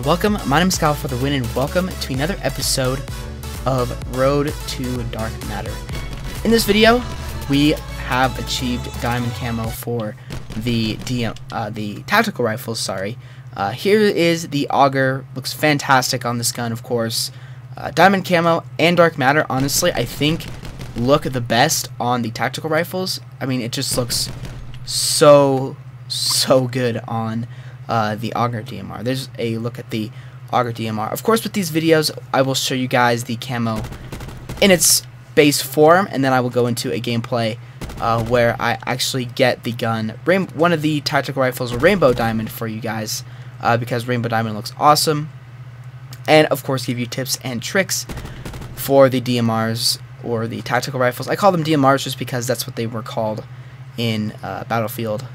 welcome. My name is Kyle for the win, and welcome to another episode of Road to Dark Matter. In this video, we have achieved diamond camo for the tactical rifles. Here is the auger. Looks fantastic on this gun, of course. Diamond camo and dark matter, honestly, I think look the best on the tactical rifles. I mean, it just looks so good on the auger DMR. There's a look at the auger DMR. Of course, with these videos, I will show you guys the camo in its base form, and then I will go into a gameplay where I actually get the gun, one of the tactical rifles, Rainbow Diamond, for you guys, because Rainbow Diamond looks awesome, and of course give you tips and tricks for the DMRs or the tactical rifles. I call them DMRs just because that's what they were called in Battlefield.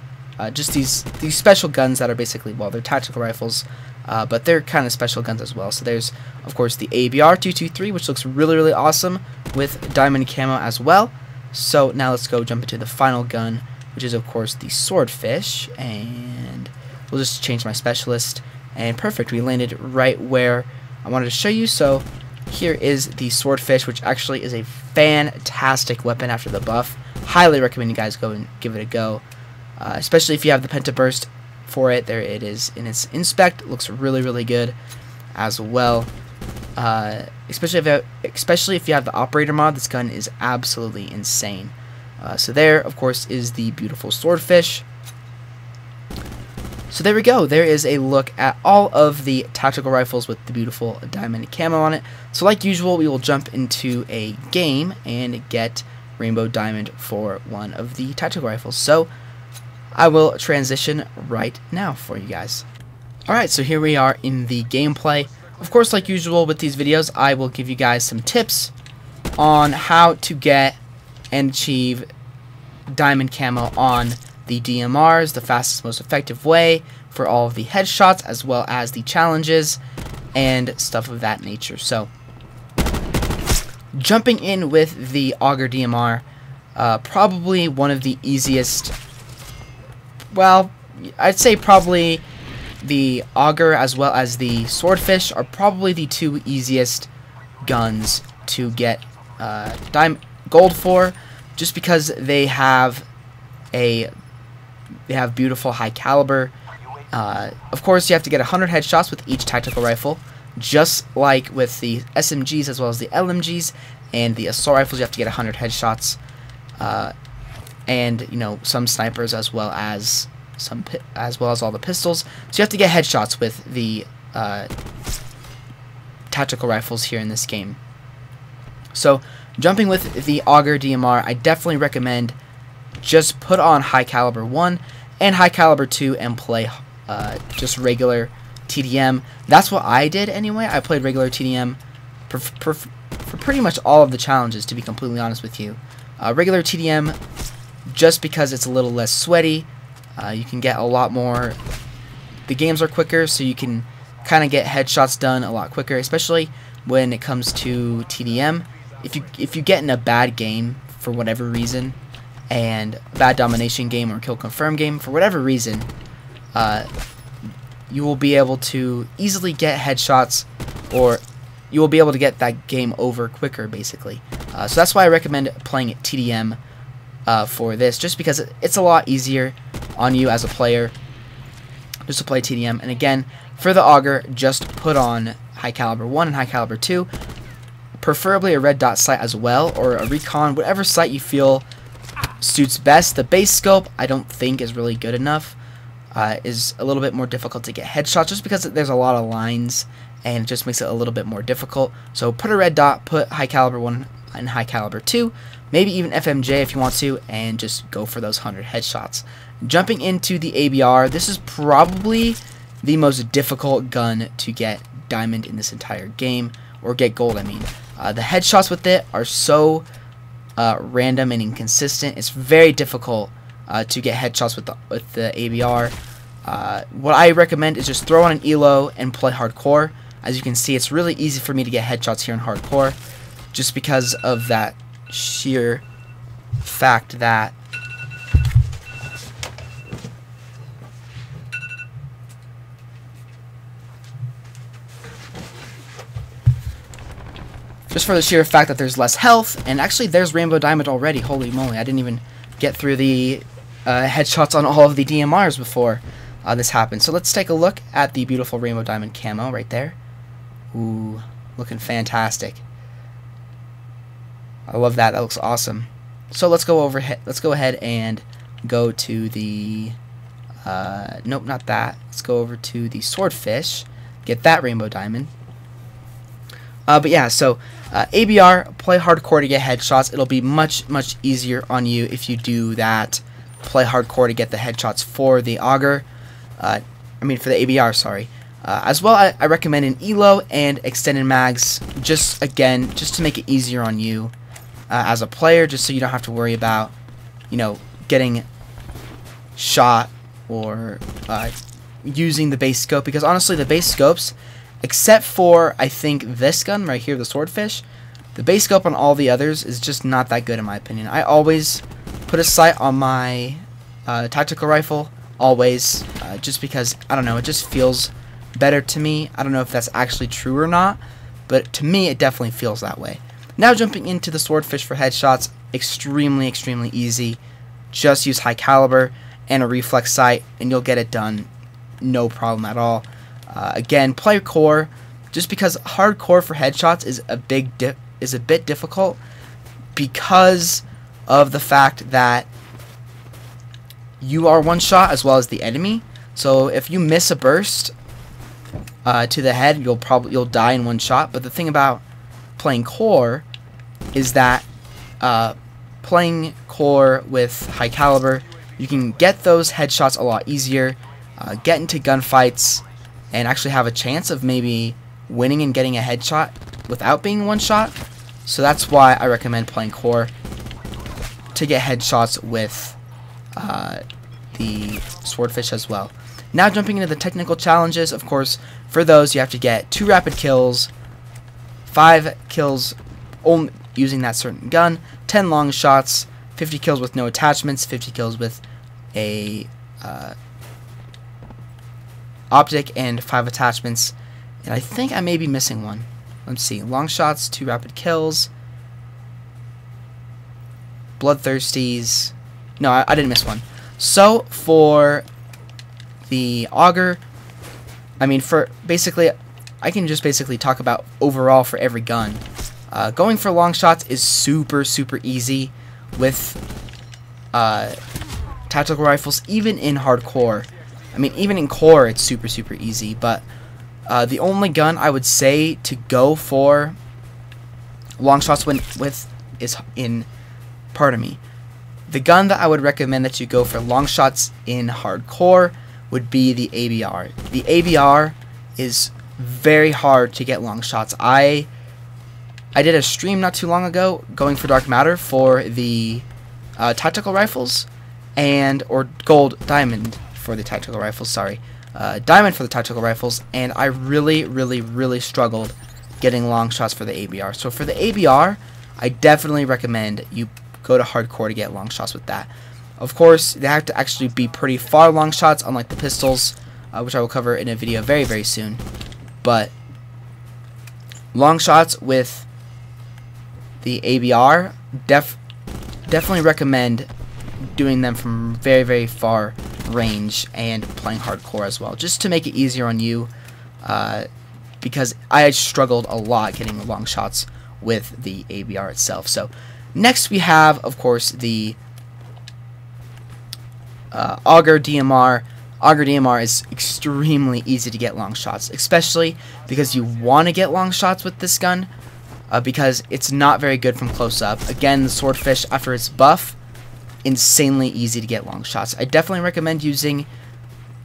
Just these special guns that are basically, well, they're tactical rifles, but they're kind of special guns as well. So there's, of course, the ABR 223, which looks really awesome with diamond camo as well. So now let's go jump into the final gun, which is, of course, the Swordfish, and we'll just change my specialist, and perfect, we landed right where I wanted to show you. So here is the Swordfish, which actually is a fantastic weapon after the buff. Highly recommend you guys go and give it a go. Especially if you have the Pentaburst for it. There it is in its inspect. Looks really good as well. Especially if you have the operator mod, this gun is absolutely insane. So there, of course, is the beautiful Swordfish. So there we go. There is a look at all of the tactical rifles with the beautiful diamond camo on it. So like usual, we will jump into a game and get Rainbow Diamond for one of the tactical rifles. So I will transition right now for you guys. Alright, so here we are in the gameplay. Of course, like usual with these videos, I will give you guys some tips on how to get and achieve diamond camo on the DMRs, the fastest, most effective way for all of the headshots, as well as the challenges and stuff of that nature. So, jumping in with the auger DMR, probably one of the easiest. Well, I'd say probably the auger as well as the Swordfish are probably the two easiest guns to get gold for, just because they have beautiful high caliber. Of course, you have to get 100 headshots with each tactical rifle, just like with the SMGs as well as the LMGs and the assault rifles. You have to get 100 headshots. And you know, some snipers as well as all the pistols. So you have to get headshots with the tactical rifles here in this game. So jumping with the auger DMR, I definitely recommend just put on high caliber 1 and high caliber 2 and play just regular TDM. That's what I did anyway. I played regular TDM for pretty much all of the challenges, to be completely honest with you. Regular TDM, just because it's a little less sweaty, you can get a lot more. The games are quicker, so you can kind of get headshots done a lot quicker, especially when it comes to TDM. If you get in a bad game for whatever reason, and bad domination game or kill confirm game for whatever reason, you will be able to easily get headshots, or you will be able to get that game over quicker, basically. So that's why I recommend playing it TDM for this, just because it's a lot easier on you as a player just to play TDM. And again, for the auger, just put on high caliber 1 and high caliber 2, preferably a red dot sight as well, or a recon, whatever sight you feel suits best. The base scope, I don't think is really good enough. Is a little bit more difficult to get headshots, just because there's a lot of lines and it just makes it a little bit more difficult. So put a red dot, put high caliber 1 and high caliber 2, maybe even FMJ if you want to, and just go for those 100 headshots. Jumping into the ABR, this is probably the most difficult gun to get diamond in this entire game, or get gold, I mean. The headshots with it are so random and inconsistent. It's very difficult to get headshots with the ABR. What I recommend is just throw on an ELO and play hardcore. As you can see, it's really easy for me to get headshots here in hardcore, just because of that sheer fact that just for the sheer fact that there's less health. And actually, there's Rainbow Diamond already. Holy moly, I didn't even get through the headshots on all of the DMRs before this happened. So let's take a look at the beautiful Rainbow Diamond camo right there. Ooh, looking fantastic. I love that. That looks awesome. So let's go ahead and go to the nope, not that. Let's go over to the Swordfish. Get that Rainbow Diamond. But yeah, so ABR, play hardcore to get headshots. It'll be much easier on you if you do that. Play hardcore to get the headshots for the Auger. For the ABR, sorry. As well, I recommend an ELO and extended mags, just to make it easier on you as a player, just so you don't have to worry about, getting shot or using the base scope. Because honestly, the base scopes, except for, I think, this gun right here, the Swordfish, the base scope on all the others is just not that good in my opinion. I always put a sight on my tactical rifle, always, just because, I don't know, it just feels better to me. I don't know if that's actually true or not, but to me, it definitely feels that way. Now jumping into the Swordfish for headshots, extremely easy. Just use high caliber and a reflex sight, and you'll get it done, no problem at all. Again, play core, just because hardcore for headshots is a bit difficult because of the fact that you are one shot as well as the enemy. So if you miss a burst to the head, you'll die in one shot. But the thing about playing core is that playing core with high caliber, you can get those headshots a lot easier, get into gunfights, and actually have a chance of maybe winning and getting a headshot without being one shot. So that's why I recommend playing core to get headshots with the Swordfish as well. Now jumping into the technical challenges, of course, for those you have to get 2 rapid kills, 5 kills only using that certain gun, 10 long shots, 50 kills with no attachments, 50 kills with a optic, and 5 attachments. And I think I may be missing one. Let's see. Long shots, 2 rapid kills, bloodthirsties. No, I didn't miss one. So for the Auger, for basically, I can just basically talk about overall for every gun. Going for long shots is super easy with tactical rifles, even in hardcore. Even in core, it's super easy. But the only gun I would say to go for long shots with is in. Pardon me. The gun that I would recommend that you go for long shots in hardcore would be the ABR. The ABR is very hard to get long shots. I did a stream not too long ago going for Dark Matter for the tactical rifles, or diamond for the tactical rifles, sorry. Diamond for the tactical rifles, and I really struggled getting long shots for the ABR. So for the ABR, I definitely recommend you go to hardcore to get long shots with that. Of course, they have to actually be pretty far long shots, unlike the pistols, which I will cover in a video very soon. But long shots with the ABR, definitely recommend doing them from very far range and playing hardcore as well, just to make it easier on you, because I struggled a lot getting long shots with the ABR itself. So next we have, of course, the Auger DMR. Auger DMR is extremely easy to get long shots, especially because you want to get long shots with this gun, because it's not very good from close up. Again, the Swordfish, after its buff, insanely easy to get long shots. I definitely recommend using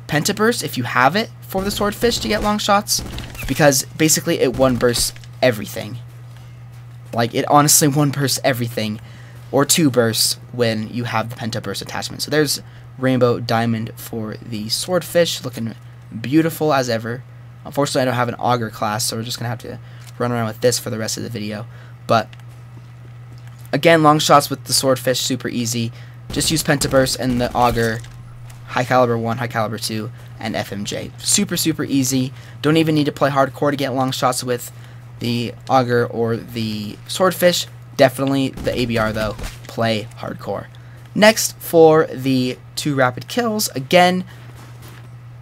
Pentaburst if you have it for the Swordfish to get long shots, because basically it one bursts everything. Like, it honestly one bursts everything, or 2 bursts when you have the Pentaburst attachment. So there's Rainbow Diamond for the Swordfish, looking beautiful as ever. Unfortunately, I don't have an Auger class, so we're just gonna have to run around with this for the rest of the video. But again, long shots with the Swordfish, super easy. Just use Pentaburst and the Auger, high caliber 1, high caliber 2, and FMJ. Super easy. Don't even need to play hardcore to get long shots with the auger or the swordfish. Definitely the ABR though. Play hardcore. Next, for the 2 rapid kills, again,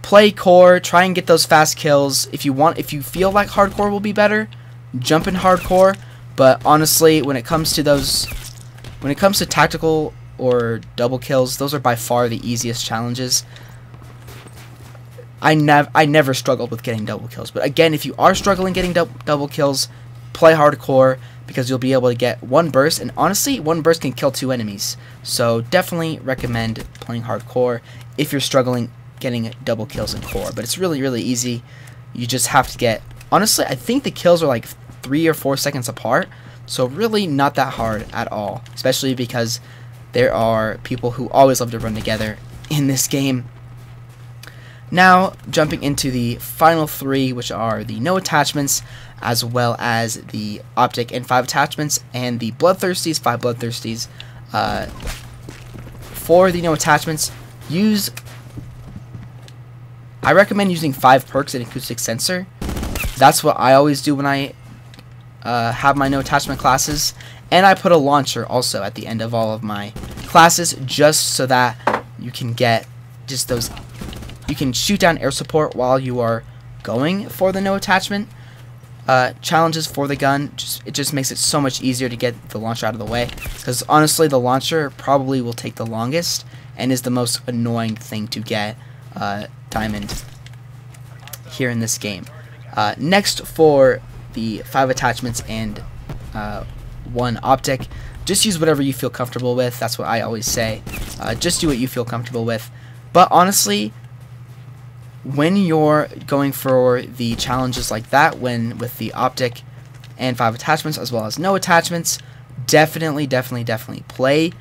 play core. Try and get those fast kills. If you feel like hardcore will be better, jump in hardcore. But honestly, when it comes to tactical or double kills, those are by far the easiest challenges. I never struggled with getting double kills. But again, if you are struggling getting double kills, play hardcore, because you'll be able to get 1 burst, and honestly, 1 burst can kill 2 enemies. So definitely recommend playing hardcore if you're struggling getting double kills in core. But it's really, really easy. You just have to get, honestly, I think the kills are like 3 or 4 seconds apart, so really not that hard at all, especially because there are people who always love to run together in this game. Now, jumping into the final 3, which are the no attachments, as well as the optic and 5 attachments, and the bloodthirsties, 5 bloodthirsties. For the no attachments, I recommend using 5 perks and acoustic sensor. That's what I always do when I have my no attachment classes, and I put a launcher also at the end of all of my classes, just so that you can get just those. You can shoot down air support while you are going for the no attachment challenges for the gun. It just makes it so much easier to get the launcher out of the way, because honestly the launcher probably will take the longest and is the most annoying thing to get diamond here in this game. Next, for the 5 attachments and 1 optic, just use whatever you feel comfortable with. That's what I always say. Just do what you feel comfortable with. But honestly, when you're going for the challenges like that, with the optic and 5 attachments as well as no attachments, definitely play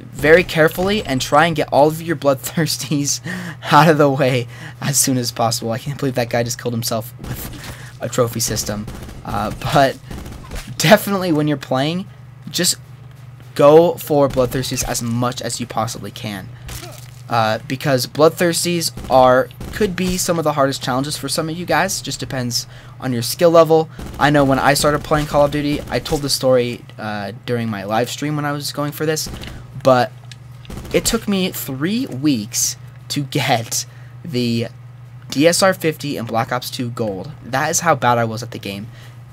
very carefully and try and get all of your bloodthirsties out of the way as soon as possible. I can't believe that guy just killed himself with a trophy system. But definitely when you're playing, just go for bloodthirsties as much as you possibly can. Because bloodthirsties could be some of the hardest challenges for some of you guys. Just depends on your skill level. I know when I started playing Call of Duty, I told the story during my live stream when I was going for this, but it took me 3 weeks to get the DSR-50 and Black Ops 2 Gold. That is how bad I was at the game,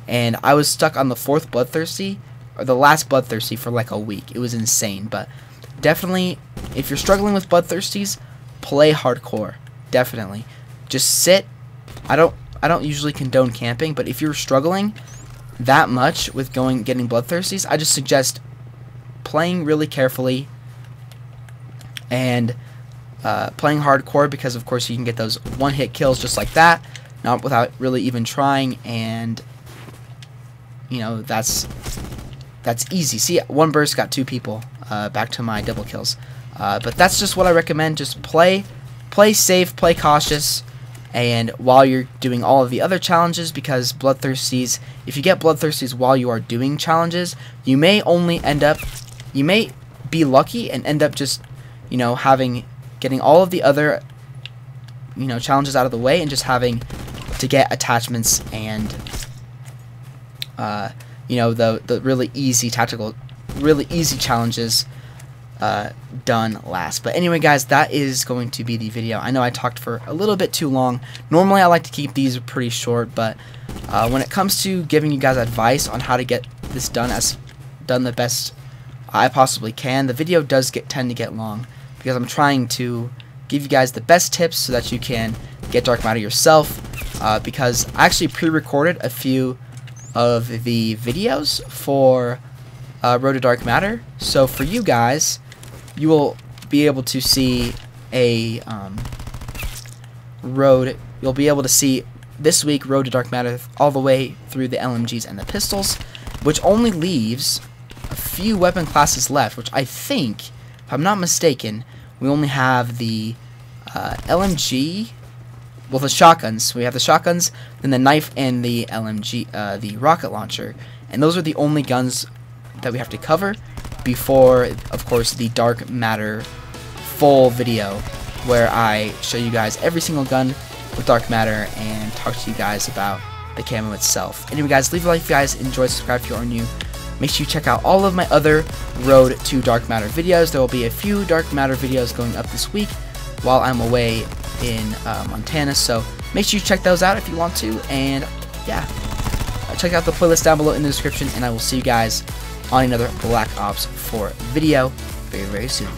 and I was stuck on the 4th bloodthirsty, or the last bloodthirsty, for like a week. It was insane. But definitely, if you're struggling with bloodthirsties, play hardcore. Definitely, just sit. I don't usually condone camping, but if you're struggling that much with getting bloodthirsties, I just suggest playing really carefully and playing hardcore, because of course you can get those 1-hit kills just like that, not without really even trying, and you know that's easy. See, 1 burst got 2 people. Back to my double kills. But that's just what I recommend. Just play safe, play cautious, and while you're doing all of the other challenges, because bloodthirsties, if you get bloodthirsties while you are doing challenges, you may be lucky and end up just, you know, getting all of the other, you know, challenges out of the way, and just having to get attachments and you know, the really easy challenges done last. But anyway, guys, that is going to be the video. I know I talked for a little bit too long. Normally I like to keep these pretty short, but when it comes to giving you guys advice on how to get this done the best I possibly can, the video does tend to get long, because I'm trying to give you guys the best tips so that you can get dark matter yourself, because I actually pre-recorded a few of the videos for Road to Dark Matter. So for you guys, you will be able to see a you'll be able to see this week Road to Dark Matter all the way through the LMGs and the pistols, which only leaves a few weapon classes left, which I think, if I'm not mistaken, we only have the LMG. Well, the shotguns. We have the shotguns, then the knife, and the LMG, the rocket launcher. And those are the only guns that we have to cover before, of course, the Dark Matter full video, where I show you guys every single gun with Dark Matter and talk to you guys about the camo itself. Anyway guys, leave a like if you guys enjoyed, subscribe if you are new. Make sure you check out all of my other Road to Dark Matter videos. There will be a few Dark Matter videos going up this week while I'm away in Montana, so make sure you check those out if you want to. And yeah, check out the playlist down below in the description, and I will see you guys on another Black Ops 4 video very, very soon.